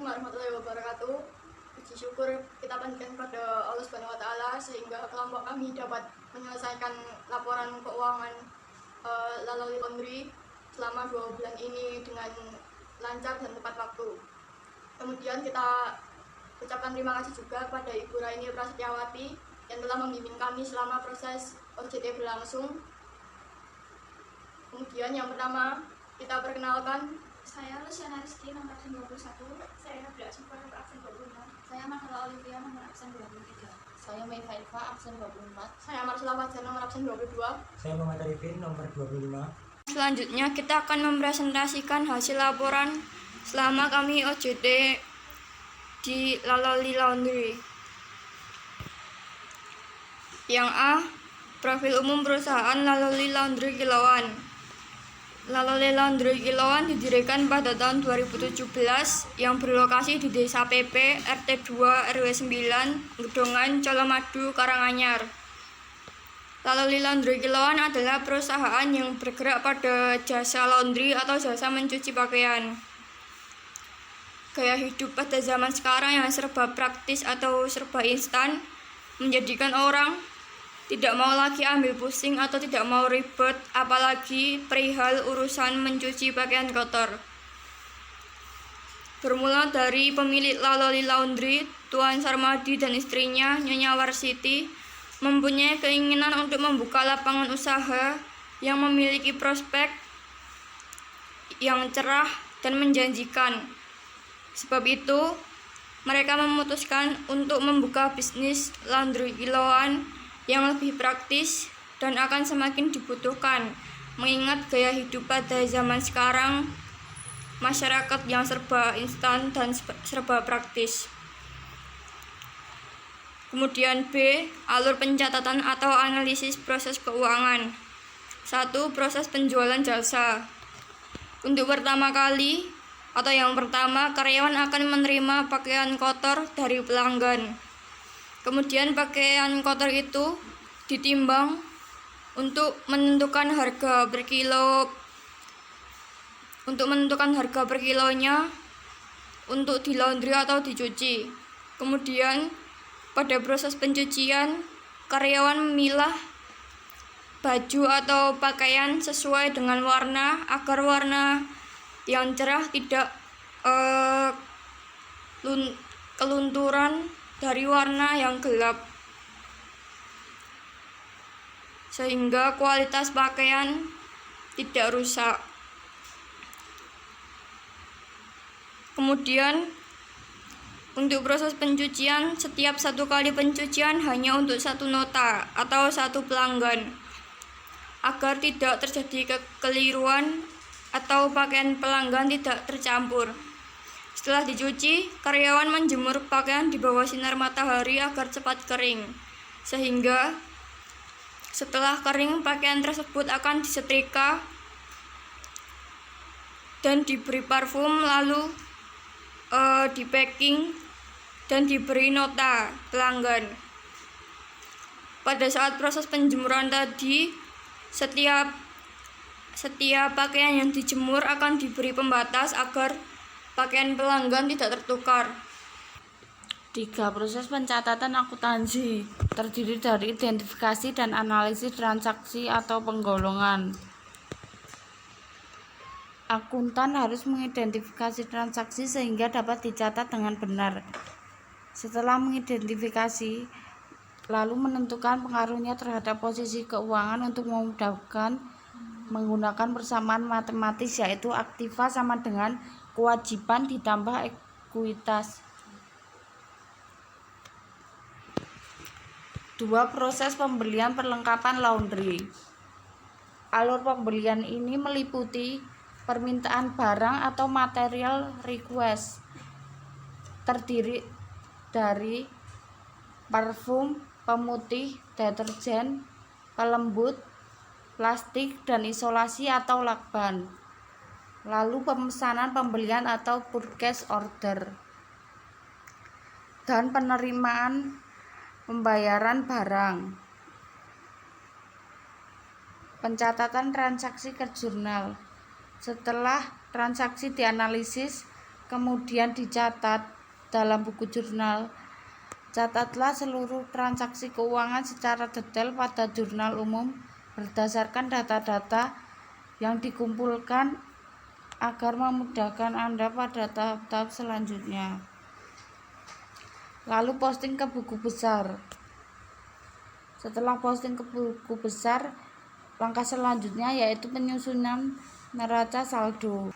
warahmatullahi wabarakatuh. Puji syukur kita panjatkan pada Allah Subhanahu wa taala sehingga kelompok kami dapat menyelesaikan laporan keuangan Laloli Laundry selama 2 bulan ini dengan lancar dan tepat waktu. Kemudian kita ucapkan terima kasih juga pada Ibu Raini Prasetyawati yang telah membimbing kami selama proses OJT berlangsung. Kemudian yang pertama kita perkenalkan, saya Luciana Rizky nomor absen 21, saya Nabila Syukur nomor absen 25, saya Marcella Olivia nomor absen 23, saya Mei Faifa absen 24, saya Marcella Fajar nomor absen 22, saya Muhammad Arifin nomor 25. Selanjutnya kita akan mempresentasikan hasil laporan selama kami OJT di Laloli Laundry. Yang A, profil umum perusahaan Laloli Laundry Kilauan. Laloli Laundry Kilauan didirikan pada tahun 2017 yang berlokasi di Desa PP RT 2 RW 9 Gedongan Colomadu Karanganyar. Laloli Laundry Kilauan adalah perusahaan yang bergerak pada jasa laundry atau jasa mencuci pakaian. Gaya hidup pada zaman sekarang yang serba praktis atau serba instan menjadikan orang tidak mau lagi ambil pusing atau tidak mau ribet, apalagi perihal urusan mencuci pakaian kotor. Bermula dari pemilik Laloli Laundry, Tuan Sarmadi dan istrinya, Nyonya Warsiti, mempunyai keinginan untuk membuka lapangan usaha yang memiliki prospek yang cerah dan menjanjikan. Sebab itu, mereka memutuskan untuk membuka bisnis laundry kilauan yang lebih praktis dan akan semakin dibutuhkan mengingat gaya hidup pada zaman sekarang, masyarakat yang serba instan dan serba praktis. Kemudian B, alur pencatatan atau analisis proses keuangan. 1. Proses penjualan jasa. Untuk pertama kali atau yang pertama, karyawan akan menerima pakaian kotor dari pelanggan. Kemudian pakaian kotor itu ditimbang untuk menentukan harga per kilo. Untuk menentukan harga per kilonya untuk di laundry atau dicuci. Kemudian pada proses pencucian, karyawan memilah baju atau pakaian sesuai dengan warna agar warna yang cerah tidak kelunturan dari warna yang gelap, sehingga kualitas pakaian tidak rusak. Kemudian untuk proses pencucian, setiap 1 kali pencucian hanya untuk 1 nota atau 1 pelanggan, agar tidak terjadi kekeliruan atau pakaian pelanggan tidak tercampur. Setelah dicuci, karyawan menjemur pakaian di bawah sinar matahari agar cepat kering, sehingga setelah kering pakaian tersebut akan disetrika dan diberi parfum, lalu di packing dan diberi nota pelanggan. Pada saat proses penjemuran tadi, setiap pakaian yang dijemur akan diberi pembatas agar pakaian pelanggan tidak tertukar. 3. Proses pencatatan akuntansi terdiri dari identifikasi dan analisis transaksi atau penggolongan. Akuntan harus mengidentifikasi transaksi sehingga dapat dicatat dengan benar. Setelah mengidentifikasi, lalu menentukan pengaruhnya terhadap posisi keuangan untuk memudahkan menggunakan persamaan matematis, yaitu aktiva sama dengan kewajiban ditambah ekuitas. 2. Proses pembelian perlengkapan laundry. Alur pembelian ini meliputi permintaan barang atau material request, terdiri dari parfum, pemutih, deterjen, pelembut, plastik, dan isolasi atau lakban. Lalu pemesanan pembelian atau purchase order, dan penerimaan pembayaran barang. Pencatatan transaksi ke jurnal. Setelah transaksi dianalisis, kemudian dicatat dalam buku jurnal. Catatlah seluruh transaksi keuangan secara detail pada jurnal umum berdasarkan data-data yang dikumpulkan agar memudahkan Anda pada tahap-tahap selanjutnya. Lalu posting ke buku besar. Setelah posting ke buku besar, langkah selanjutnya yaitu penyusunan neraca saldo.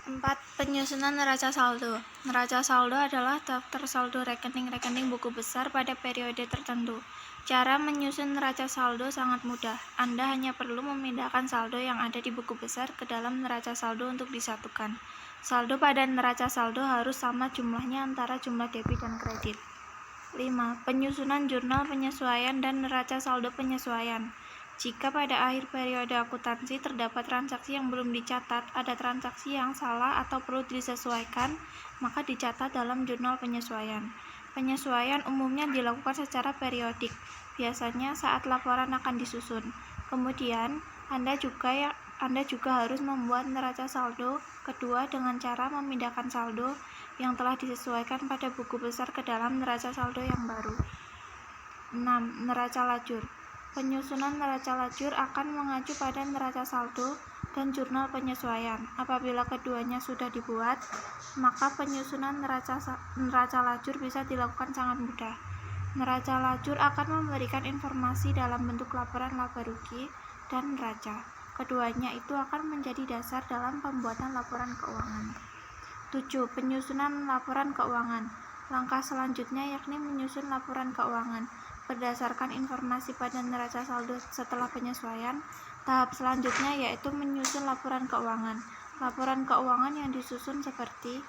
4. Penyusunan neraca saldo. Neraca saldo adalah daftar saldo rekening-rekening buku besar pada periode tertentu. Cara menyusun neraca saldo sangat mudah. Anda hanya perlu memindahkan saldo yang ada di buku besar ke dalam neraca saldo untuk disatukan. Saldo pada neraca saldo harus sama jumlahnya antara jumlah debit dan kredit. 5. Penyusunan jurnal penyesuaian dan neraca saldo penyesuaian. Jika pada akhir periode akuntansi terdapat transaksi yang belum dicatat, ada transaksi yang salah atau perlu disesuaikan, maka dicatat dalam jurnal penyesuaian. Penyesuaian umumnya dilakukan secara periodik, biasanya saat laporan akan disusun. Kemudian, Anda juga harus membuat neraca saldo kedua dengan cara memindahkan saldo yang telah disesuaikan pada buku besar ke dalam neraca saldo yang baru. 6. Neraca lajur. Penyusunan neraca lajur akan mengacu pada neraca saldo dan jurnal penyesuaian. Apabila keduanya sudah dibuat, maka penyusunan neraca lajur bisa dilakukan sangat mudah. Neraca lajur akan memberikan informasi dalam bentuk laporan laba rugi dan neraca. Keduanya itu akan menjadi dasar dalam pembuatan laporan keuangan. 7. Penyusunan laporan keuangan. Langkah selanjutnya yakni menyusun laporan keuangan. Berdasarkan informasi pada neraca saldo setelah penyesuaian, tahap selanjutnya yaitu menyusun laporan keuangan. Laporan keuangan yang disusun seperti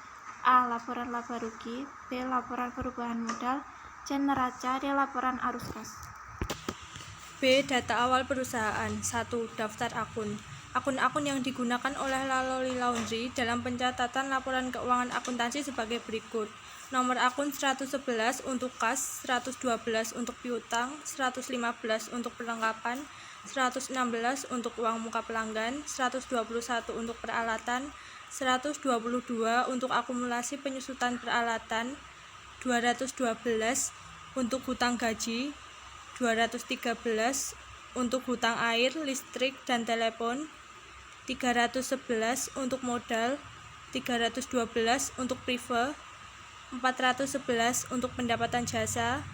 A. Laporan laba rugi, B. Laporan perubahan modal, C. Neraca, D. Laporan arus kas. B. Data awal perusahaan. 1. Daftar akun. Akun-akun yang digunakan oleh Laloli Laundry dalam pencatatan laporan keuangan akuntansi sebagai berikut. Nomor akun 111 untuk kas, 112 untuk piutang, 115 untuk perlengkapan, 116 untuk uang muka pelanggan, 121 untuk peralatan, 122 untuk akumulasi penyusutan peralatan, 212 untuk hutang gaji, 213 untuk hutang air, listrik, dan telepon, 311 untuk modal, 312 untuk prive, 411 untuk pendapatan jasa,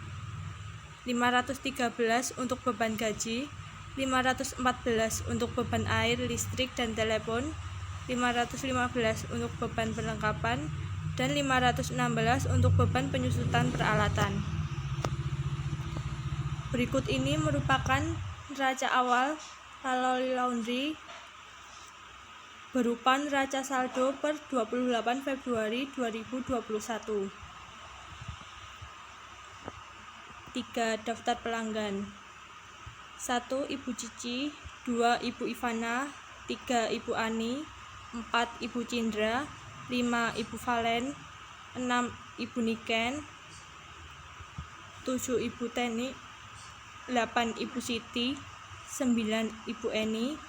513 untuk beban gaji, 514 untuk beban air, listrik, dan telepon, 515 untuk beban perlengkapan, dan 516 untuk beban penyusutan peralatan. Berikut ini merupakan neraca awal Laloli Laundry berupa neraca saldo per 28 Februari 2021. 3. Daftar pelanggan. 1. Ibu Cici, 2. Ibu Ivana, 3. Ibu Ani, 4. Ibu Cindra, 5. Ibu Valen, 6. Ibu Niken, 7. Ibu Teni, 8. Ibu Siti, 9. Ibu Eni,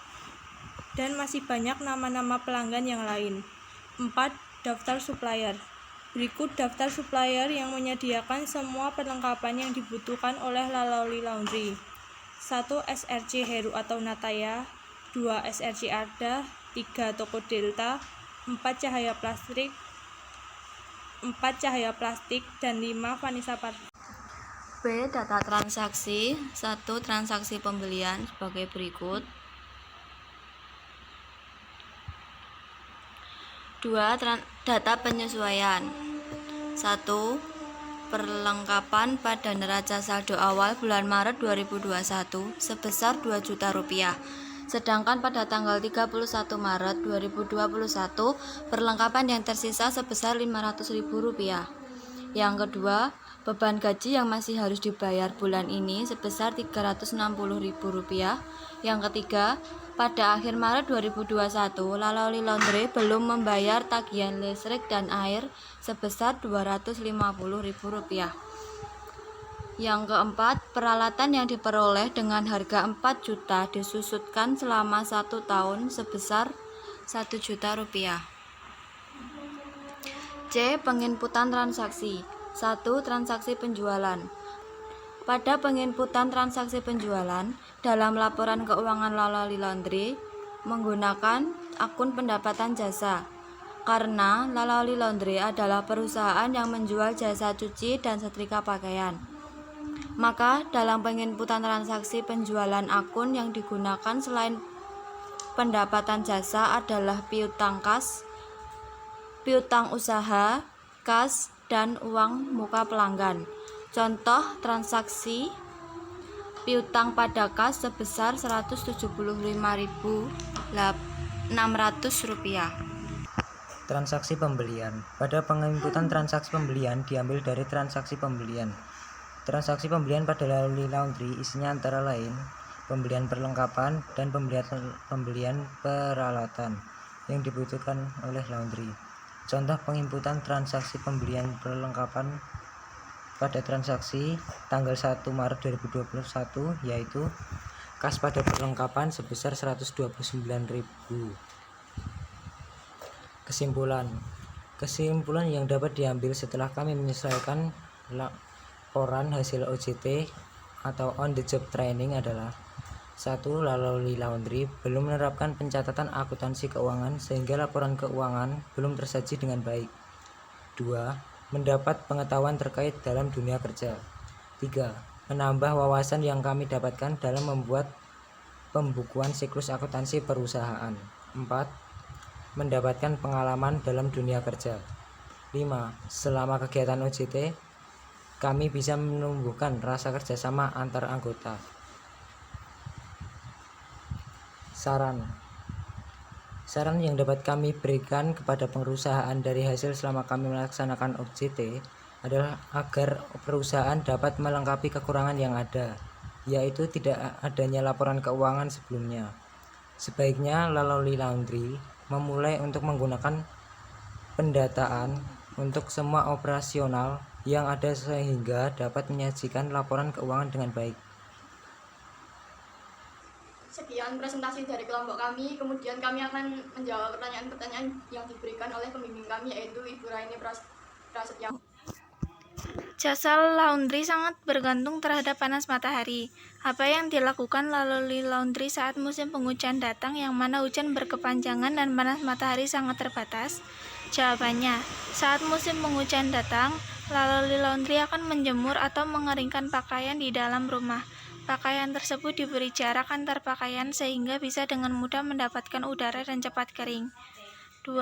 dan masih banyak nama-nama pelanggan yang lain. 4. Daftar supplier. Berikut daftar supplier yang menyediakan semua perlengkapan yang dibutuhkan oleh Laloli Laundry. 1. SRC Heru atau Nataya, 2. SRC Arda, 3. Toko Delta, 4. Cahaya Plastik, 4. Cahaya Plastik, dan 5. Vanessa Parfum. B. Data transaksi. 1. Transaksi pembelian sebagai berikut. 2. Data penyesuaian. 1. Perlengkapan pada neraca saldo awal bulan Maret 2021 sebesar Rp2.000.000. Sedangkan pada tanggal 31 Maret 2021 perlengkapan yang tersisa sebesar Rp500.000. Yang kedua, beban gaji yang masih harus dibayar bulan ini sebesar Rp360.000. Yang ketiga, pada akhir Maret 2021, Laloli Laundry belum membayar tagihan listrik dan air sebesar Rp250.000. Yang keempat, peralatan yang diperoleh dengan harga 4 juta disusutkan selama 1 tahun sebesar Rp1 juta. C. Penginputan transaksi. 1. Transaksi penjualan. Pada penginputan transaksi penjualan, dalam laporan keuangan Lalali Laundry menggunakan akun pendapatan jasa. Karena Lalali Laundry adalah perusahaan yang menjual jasa cuci dan setrika pakaian, maka dalam penginputan transaksi penjualan akun yang digunakan selain pendapatan jasa adalah piutang kas, piutang usaha, kas, dan uang muka pelanggan. Contoh transaksi piutang pada kas sebesar Rp175.600. Transaksi pembelian. Pada penginputan transaksi pembelian diambil dari transaksi pembelian. Transaksi pembelian pada Lalali Laundry isinya antara lain pembelian perlengkapan dan pembelian peralatan yang dibutuhkan oleh laundry. Contoh penginputan transaksi pembelian perlengkapan pada transaksi tanggal 1 Maret 2021 yaitu kas pada perlengkapan sebesar 129.000. Kesimpulan yang dapat diambil setelah kami menyelesaikan laporan hasil OJT atau on the job training adalah: 1. Lalali Laundry belum menerapkan pencatatan akuntansi keuangan sehingga laporan keuangan belum tersaji dengan baik. 2. Mendapat pengetahuan terkait dalam dunia kerja. 3. Menambah wawasan yang kami dapatkan dalam membuat pembukuan siklus akuntansi perusahaan. 4. Mendapatkan pengalaman dalam dunia kerja. 5. Selama kegiatan OJT, kami bisa menumbuhkan rasa kerjasama antar anggota. Saran yang dapat kami berikan kepada perusahaan dari hasil selama kami melaksanakan OJT adalah agar perusahaan dapat melengkapi kekurangan yang ada, yaitu tidak adanya laporan keuangan sebelumnya. Sebaiknya Lalali Laundry memulai untuk menggunakan pendataan untuk semua operasional yang ada sehingga dapat menyajikan laporan keuangan dengan baik. Sekian presentasi dari kelompok kami, kemudian kami akan menjawab pertanyaan-pertanyaan yang diberikan oleh pembimbing kami, yaitu Ibu Raini Prasetya. Jasa laundry sangat bergantung terhadap panas matahari. Apa yang dilakukan Lalali Laundry saat musim penghujan datang, yang mana hujan berkepanjangan dan panas matahari sangat terbatas? Jawabannya, saat musim penghujan datang, Lalali Laundry akan menjemur atau mengeringkan pakaian di dalam rumah. Pakaian tersebut diberi jarak antar pakaian sehingga bisa dengan mudah mendapatkan udara dan cepat kering. 2.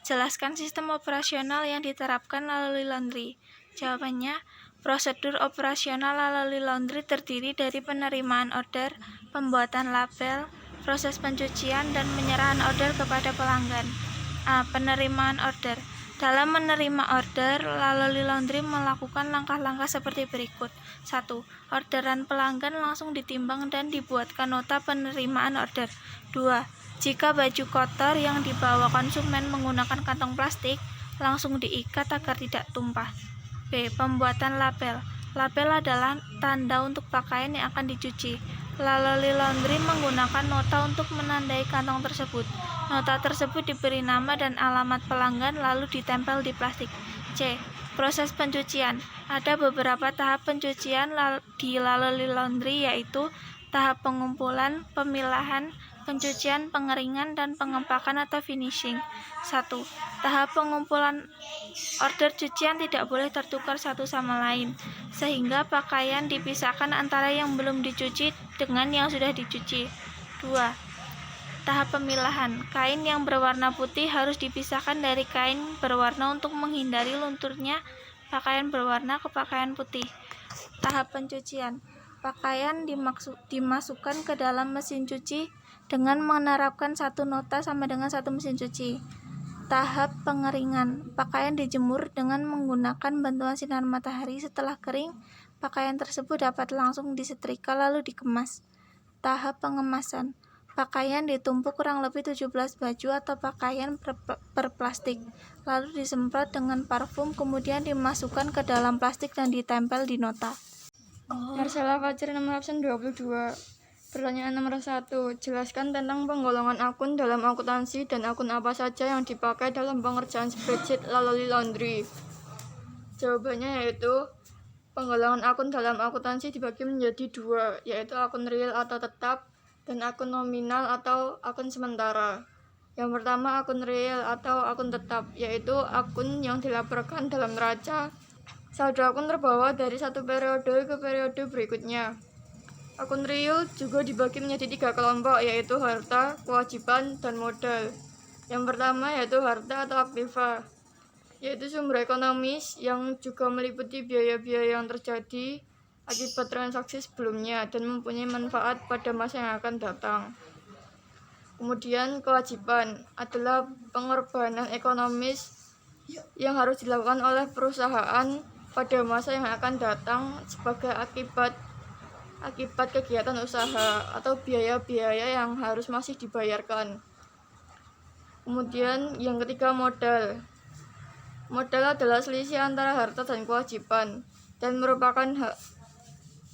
Jelaskan sistem operasional yang diterapkan Lalali Laundry. Jawabannya, prosedur operasional Lalali Laundry terdiri dari penerimaan order, pembuatan label, proses pencucian, dan penyerahan order kepada pelanggan. A. Penerimaan order. Dalam menerima order, Lalali Laundry melakukan langkah-langkah seperti berikut. 1. Orderan pelanggan langsung ditimbang dan dibuatkan nota penerimaan order. 2. Jika baju kotor yang dibawa konsumen menggunakan kantong plastik, langsung diikat agar tidak tumpah. B. Pembuatan label. Label adalah tanda untuk pakaian yang akan dicuci. Lalali Laundry menggunakan nota untuk menandai kantong tersebut. Nota tersebut diberi nama dan alamat pelanggan lalu ditempel di plastik. C. Proses pencucian. Ada beberapa tahap pencucian di Lalali Laundry, yaitu tahap pengumpulan, pemilahan, pencucian, pengeringan, dan pengepakan atau finishing. 1. Tahap pengumpulan. Order cucian tidak boleh tertukar satu sama lain, sehingga pakaian dipisahkan antara yang belum dicuci dengan yang sudah dicuci. 2. Tahap pemilahan. Kain yang berwarna putih harus dipisahkan dari kain berwarna untuk menghindari lunturnya pakaian berwarna ke pakaian putih. Tahap pencucian. Pakaian dimasukkan ke dalam mesin cuci dengan menerapkan satu nota sama dengan satu mesin cuci. Tahap pengeringan. Pakaian dijemur dengan menggunakan bantuan sinar matahari. Setelah kering, pakaian tersebut dapat langsung disetrika lalu dikemas. Tahap pengemasan. Pakaian ditumpuk kurang lebih 17 baju atau pakaian per plastik, lalu disemprot dengan parfum, kemudian dimasukkan ke dalam plastik dan ditempel di nota. Marcella Fajar nomor absen 22. Pertanyaan nomor 1. Jelaskan tentang penggolongan akun dalam akuntansi dan akun apa saja yang dipakai dalam pengerjaan spreadsheet Laloli Laundry. Jawabannya yaitu penggolongan akun dalam akuntansi dibagi menjadi dua, yaitu akun real atau tetap dan akun nominal atau akun sementara. Yang pertama akun real atau akun tetap, yaitu akun yang dilaporkan dalam neraca. Saldo akun terbawa dari satu periode ke periode berikutnya. Akun real juga dibagi menjadi 3 kelompok, yaitu harta, kewajiban, dan modal. Yang pertama yaitu harta atau aktiva, yaitu sumber ekonomis yang juga meliputi biaya-biaya yang terjadi akibat transaksi sebelumnya dan mempunyai manfaat pada masa yang akan datang. Kemudian kewajiban adalah pengorbanan ekonomis yang harus dilakukan oleh perusahaan pada masa yang akan datang sebagai akibat kegiatan usaha atau biaya-biaya yang harus masih dibayarkan. Kemudian yang ketiga modal. Modal adalah selisih antara harta dan kewajiban dan merupakan hak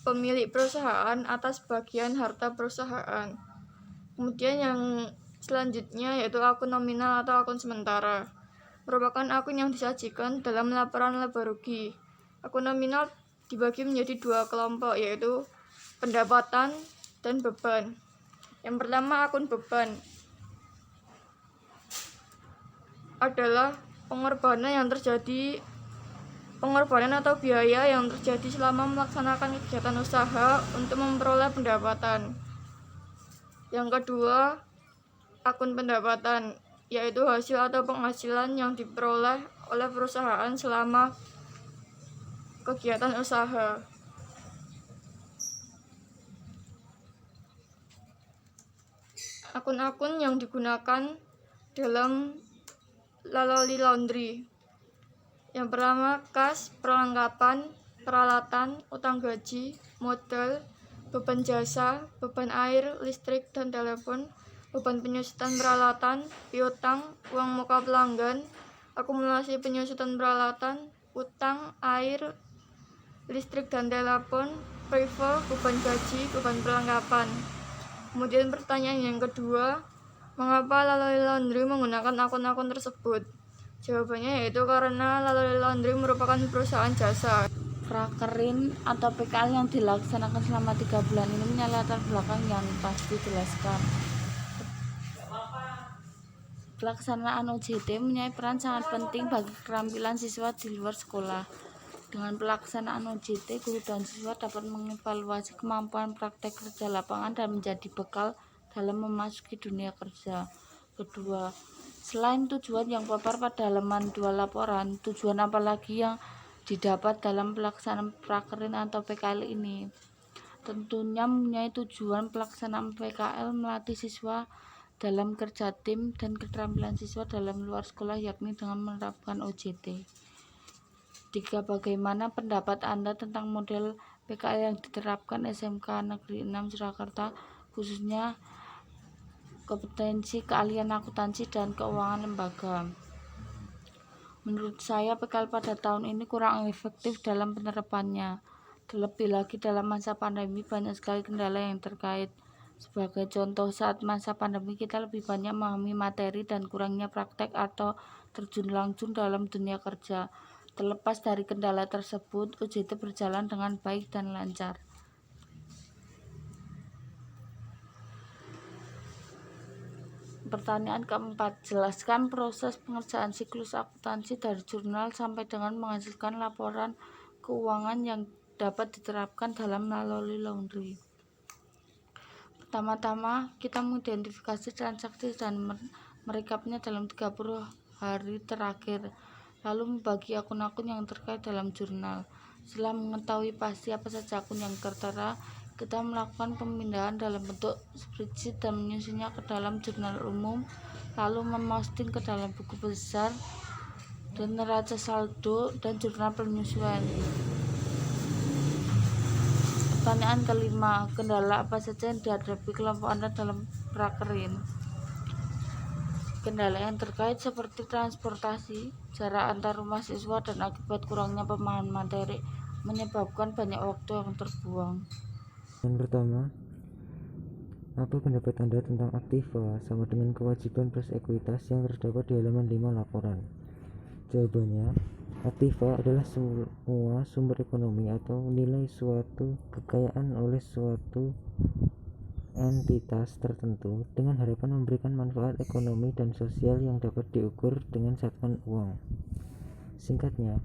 pemilik perusahaan atas bagian harta perusahaan. Kemudian yang selanjutnya yaitu akun nominal atau akun sementara. Merupakan akun yang disajikan dalam laporan laba rugi. Akun nominal dibagi menjadi 2 kelompok, yaitu pendapatan dan beban. Yang pertama akun beban adalah pengorbanan atau biaya yang terjadi selama melaksanakan kegiatan usaha untuk memperoleh pendapatan. Yang kedua akun pendapatan, yaitu hasil atau penghasilan yang diperoleh oleh perusahaan selama kegiatan usaha. Akun-akun yang digunakan dalam Laloli Laundry. Yang pertama kas, perlengkapan, peralatan, utang gaji, modal, beban jasa, beban air, listrik, dan telepon, beban penyusutan peralatan, piutang, uang muka pelanggan, akumulasi penyusutan peralatan, utang, air, listrik, dan telepon, privo, beban gaji, beban perlengkapan. Kemudian pertanyaan yang kedua, mengapa Laloli Laundry menggunakan akun-akun tersebut? Jawabannya yaitu karena Laloli Laundry merupakan perusahaan jasa. Prakerin atau PKL yang dilaksanakan selama 3 bulan ini punya latar belakang yang pasti dijelaskan. Pelaksanaan UJT mempunyai peran sangat penting bagi keterampilan siswa di luar sekolah. Dengan pelaksanaan UJT, guru dan siswa dapat mengevaluasi kemampuan praktek kerja lapangan dan menjadi bekal dalam memasuki dunia kerja. Kedua, selain tujuan yang paper pada halaman 2 laporan, tujuan apa lagi yang didapat dalam pelaksanaan prakerin atau PKL ini? Tentunya mempunyai tujuan pelaksanaan PKL melatih siswa dalam kerja tim dan keterampilan siswa dalam luar sekolah, yakni dengan menerapkan OJT. 3. Bagaimana pendapat Anda tentang model PKL yang diterapkan SMK Negeri 6 Surakarta, khususnya kompetensi keahlian akuntansi dan keuangan lembaga? Menurut saya PKL pada tahun ini kurang efektif dalam penerapannya. Terlebih lagi dalam masa pandemi banyak sekali kendala yang terkait. Sebagai contoh, saat masa pandemi kita lebih banyak memahami materi dan kurangnya praktek atau terjun langsung dalam dunia kerja. Terlepas dari kendala tersebut, UJT berjalan dengan baik dan lancar. Pertanyaan keempat, jelaskan proses pengerjaan siklus akuntansi dari jurnal sampai dengan menghasilkan laporan keuangan yang dapat diterapkan dalam Laloli Laundry. Pertama-tama, kita mengidentifikasi transaksi dan merekapnya dalam 30 hari terakhir, lalu membagi akun-akun yang terkait dalam jurnal. Setelah mengetahui pasti apa saja akun yang tertera, kita melakukan pemindahan dalam bentuk spreadsheet dan menyusunnya ke dalam jurnal umum, lalu memosting ke dalam buku besar dan neraca saldo dan jurnal penyesuaian. Pertanyaan kelima, kendala apa saja yang dihadapi kelompok Anda dalam prakerin? Kendala yang terkait seperti transportasi, jarak antar rumah siswa, dan akibat kurangnya pemahaman materi menyebabkan banyak waktu yang terbuang. Yang pertama, Apa pendapat Anda tentang aktiva sama dengan kewajiban plus ekuitas yang terdapat di halaman 5 laporan? Jawabannya, aktiva adalah semua sumber ekonomi atau nilai suatu kekayaan oleh suatu entitas tertentu dengan harapan memberikan manfaat ekonomi dan sosial yang dapat diukur dengan satuan uang. Singkatnya,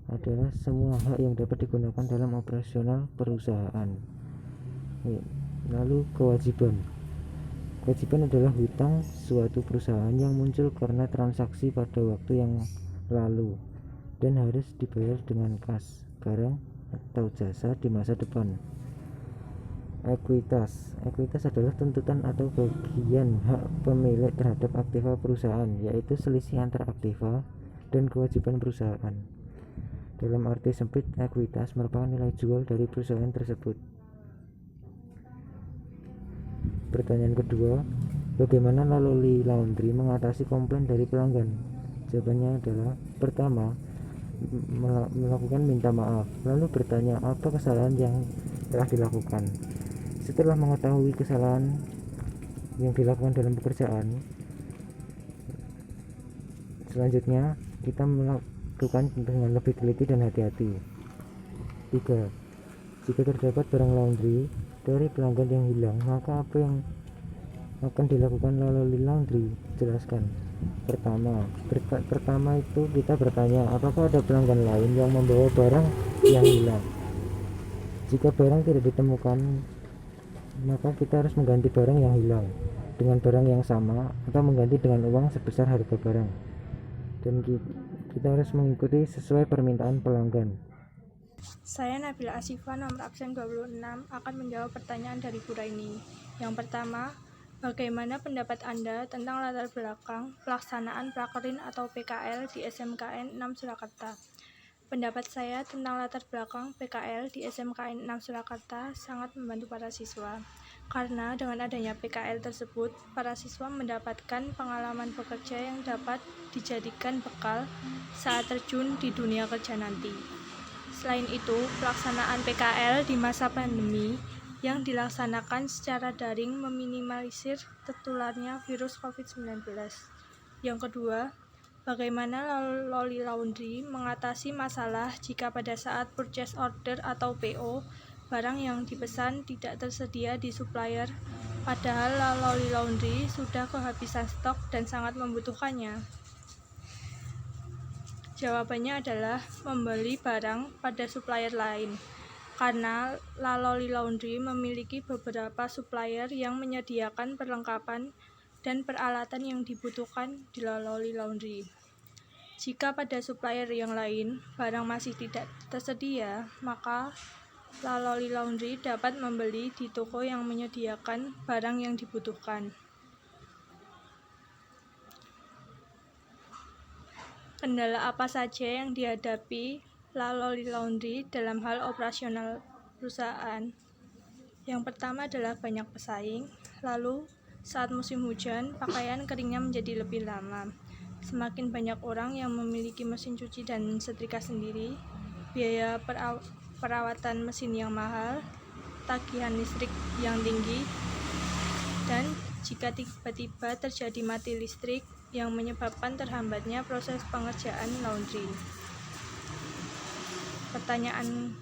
adalah semua hak yang dapat digunakan dalam operasional perusahaan. Lalu kewajiban adalah hutang suatu perusahaan yang muncul karena transaksi pada waktu yang lalu dan harus dibayar dengan kas, barang atau jasa di masa depan. Ekuitas adalah tuntutan atau bagian hak pemilik terhadap aktiva perusahaan, yaitu selisih antara aktiva dan kewajiban perusahaan. Dalam arti sempit, ekuitas merupakan nilai jual dari perusahaan tersebut. Pertanyaan kedua, bagaimana Laloli Laundry mengatasi komplain dari pelanggan? Jawabannya adalah, pertama, melakukan minta maaf, lalu bertanya apa kesalahan yang telah dilakukan. Setelah mengetahui kesalahan yang dilakukan dalam pekerjaan, selanjutnya kita melakukan dengan lebih teliti dan hati-hati. 3. Jika terdapat barang laundry dari pelanggan yang hilang, maka apa yang akan dilakukan Laloli Laundry? Jelaskan. Pertama itu kita bertanya apakah ada pelanggan lain yang membawa barang yang hilang. Jika barang tidak ditemukan, maka kita harus mengganti barang yang hilang dengan barang yang sama atau mengganti dengan uang sebesar harga barang, dan kita harus mengikuti sesuai permintaan pelanggan. Saya Nabila Asifa, nomor absen 26, akan menjawab pertanyaan dari Bu Raini. Yang pertama, bagaimana pendapat Anda tentang latar belakang pelaksanaan prakerin atau PKL di SMKN 6 Surakarta? Pendapat saya tentang latar belakang PKL di SMKN 6 Surakarta sangat membantu para siswa. Karena dengan adanya PKL tersebut, para siswa mendapatkan pengalaman bekerja yang dapat dijadikan bekal saat terjun di dunia kerja nanti. Selain itu, pelaksanaan PKL di masa pandemi yang dilaksanakan secara daring meminimalisir tertularnya virus COVID-19. Yang kedua, bagaimana Laloli Laundry mengatasi masalah jika pada saat purchase order atau PO, barang yang dipesan tidak tersedia di supplier, padahal Laloli Laundry sudah kehabisan stok dan sangat membutuhkannya? Jawabannya adalah membeli barang pada supplier lain, karena Laloli Laundry memiliki beberapa supplier yang menyediakan perlengkapan dan peralatan yang dibutuhkan di Laloli Laundry. Jika pada supplier yang lain barang masih tidak tersedia, maka Laloli Laundry dapat membeli di toko yang menyediakan barang yang dibutuhkan. Kendala apa saja yang dihadapi Laloli Laundry dalam hal operasional perusahaan? Yang pertama adalah banyak pesaing, lalu saat musim hujan, pakaian keringnya menjadi lebih lama. Semakin banyak orang yang memiliki mesin cuci dan setrika sendiri, biaya perawatan mesin yang mahal, tagihan listrik yang tinggi, dan jika tiba-tiba terjadi mati listrik yang menyebabkan terhambatnya proses pengerjaan laundry. Pertanyaan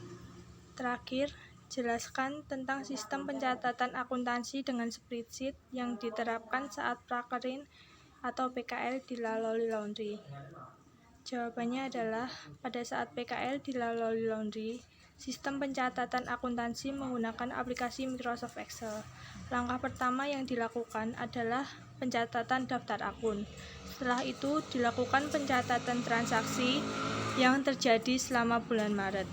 terakhir, jelaskan tentang sistem pencatatan akuntansi dengan spreadsheet yang diterapkan saat prakerin atau PKL di Laloli Laundry. Jawabannya adalah, pada saat PKL di Laloli Laundry, sistem pencatatan akuntansi menggunakan aplikasi Microsoft Excel. Langkah pertama yang dilakukan adalah pencatatan daftar akun. Setelah itu dilakukan pencatatan transaksi yang terjadi selama bulan Maret.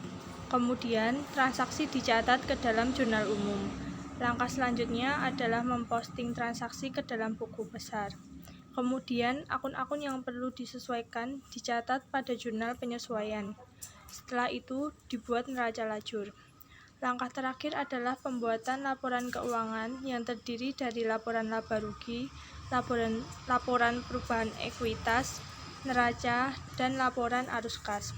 Kemudian transaksi dicatat ke dalam jurnal umum. Langkah selanjutnya adalah memposting transaksi ke dalam buku besar. Kemudian akun-akun yang perlu disesuaikan dicatat pada jurnal penyesuaian. Setelah itu dibuat neraca lajur. Langkah terakhir adalah pembuatan laporan keuangan yang terdiri dari laporan laba rugi, laporan perubahan ekuitas, neraca, dan laporan arus kas.